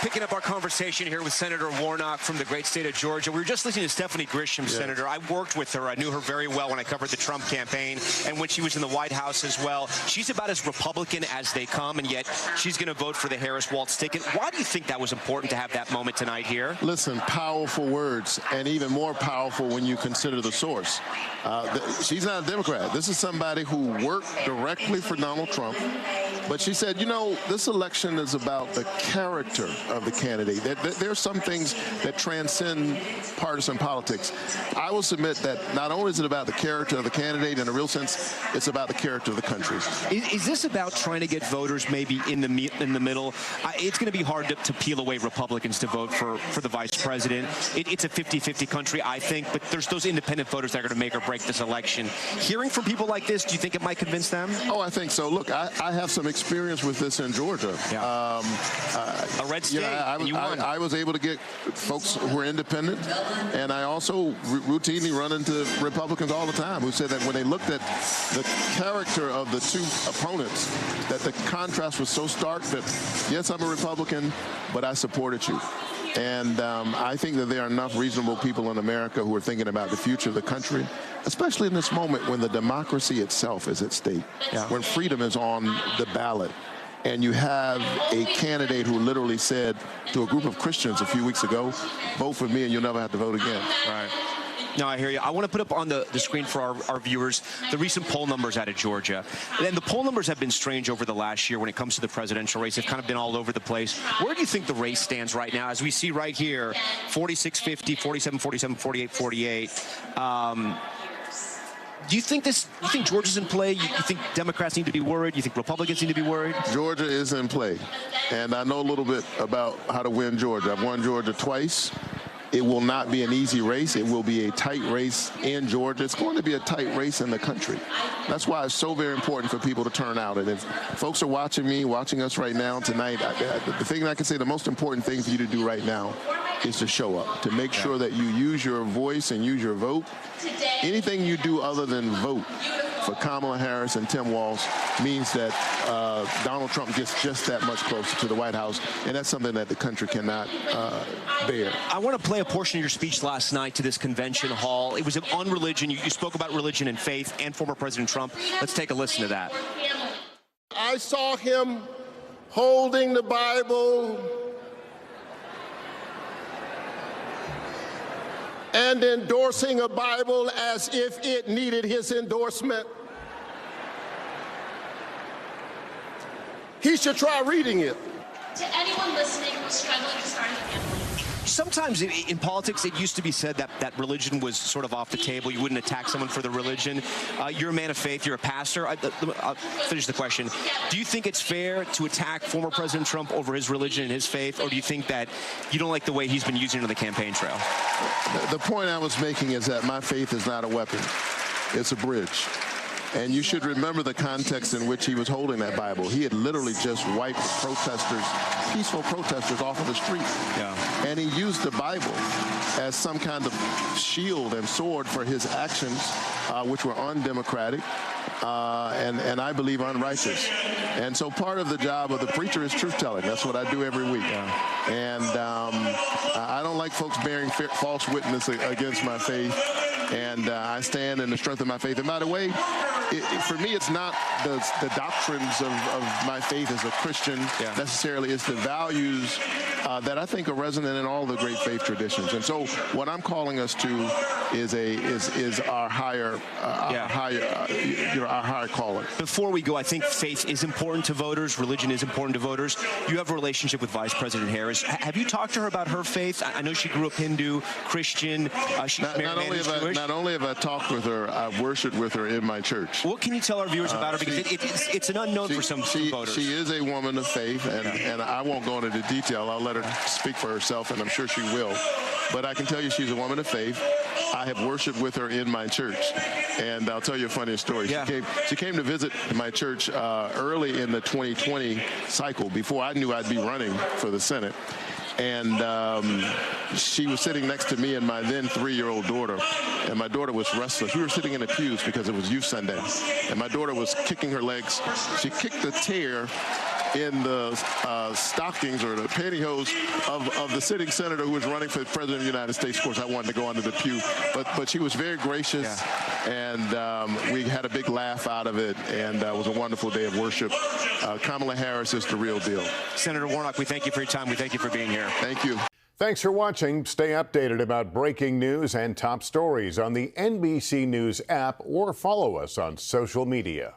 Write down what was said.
Picking up our conversation here with Senator Warnock from the great state of Georgia. We were just listening to Stephanie Grisham, Senator. I worked with her. I knew her very well when I covered the Trump campaign and when she was in the White House as well. She's about as Republican as they come, and yet she's going to vote for the Harris-Walz ticket. Why do you think that was important to have that moment tonight here? Listen, powerful words, and even more powerful when you consider the source. She's not a Democrat. This is somebody who worked directly for Donald Trump. But she said, you know, this election is about the character of the candidate. There are some things that transcend partisan politics. I will submit that not only is it about the character of the candidate in a real sense, it's about the character of the country. Is this about trying to get voters maybe in the middle? It's going to be hard to peel away Republicans to vote for the vice president. It's a 50-50 country, I think, but there's those independent voters that are going to make or break this election. Hearing from people like this, do you think it might convince them? Oh, I think so. Look, I have some experience with this in Georgia. Yeah. A red state, I was able to get folks who were independent, and I also routinely run into Republicans all the time who said that when they looked at the character of the two opponents, that the contrast was so stark that, yes, I'm a Republican, but I supported you. And I think that there are enough reasonable people in America who are thinking about the future of the country, especially in this moment when the democracy itself is at stake, when freedom is on the ballot. And you have a candidate who literally said to a group of Christians a few weeks ago, vote for me and you'll never have to vote again. Right. No, I hear you. I want to put up on the screen for our viewers the recent poll numbers out of Georgia. And the poll numbers have been strange over the last year when it comes to the presidential race. They've kind of been all over the place. Where do you think the race stands right now? As we see right here, 46-50, 47-47, 48-48. Do you think Georgia's in play? You think Democrats need to be worried? You think Republicans need to be worried? Georgia is in play. And I know a little bit about how to win Georgia. I've won Georgia twice. It will not be an easy race. It will be a tight race in Georgia. It's going to be a tight race in the country. That's why it's so very important for people to turn out. And if folks are watching us right now tonight, the thing I can say, the most important thing for you to do right now is to show up, to make sure that you use your voice and use your vote. Anything you do other than vote for Kamala Harris and Tim Walz means that Donald Trump gets just that much closer to the White House, and that's something that the country cannot bear. I want to play a portion of your speech last night to this convention hall. It was on religion. You spoke about religion and faith and former President Trump. Let's take a listen to that. I saw him holding the Bible and endorsing a Bible as if it needed his endorsement. He should try reading it. To anyone listening who's struggling to start a family. Sometimes in politics, it used to be said that religion was sort of off the table. You wouldn't attack someone for their religion. You're a man of faith. You're a pastor. I'll finish the question. Do you think it's fair to attack former President Trump over his religion and his faith, or do you think that you don't like the way he's been using it on the campaign trail? The point I was making is that my faith is not a weapon. It's a bridge. And you should remember the context in which he was holding that Bible. He had literally just wiped protesters, peaceful protesters, off of the street. Yeah. And he used the Bible as some kind of shield and sword for his actions, which were undemocratic and I believe unrighteous. And so part of the job of the preacher is truth-telling. That's what I do every week. Yeah. And I don't like folks bearing false witness against my faith. And I stand in the strength of my faith. And by the way, for me, it's not the doctrines of my faith as a Christian necessarily. It's the values that I think are resonant in all the great faith traditions. And so what I'm calling us to is our higher calling. Before we go, I think faith is important to voters. Religion is important to voters. You have a relationship with Vice President Harris. Have you talked to her about her faith? I know she grew up Hindu, Christian. She's Jewish. Not only have I talked with her, I've worshiped with her in my church. What can you tell our viewers about her? Because it's an unknown for some voters. She is a woman of faith, and I won't go into the detail. I'll let her speak for herself, and I'm sure she will. But I can tell you she's a woman of faith. I have worshiped with her in my church. And I'll tell you a funny story. Yeah. She came to visit my church early in the 2020 cycle, before I knew I'd be running for the Senate. And she was sitting next to me and my then 3-year-old daughter. And my daughter was restless. We were sitting in the pews because it was Youth Sunday. And my daughter was kicking her legs. She kicked a tear in the stockings or the pantyhose of the sitting senator who was running for president of the United States. Of course, I wanted to go under the pew, but she was very gracious, and we had a big laugh out of it, and it was a wonderful day of worship. Kamala Harris is the real deal. Senator Warnock, we thank you for your time. We thank you for being here. Thank you. Thanks for watching. Stay updated about breaking news and top stories on the NBC News app or follow us on social media.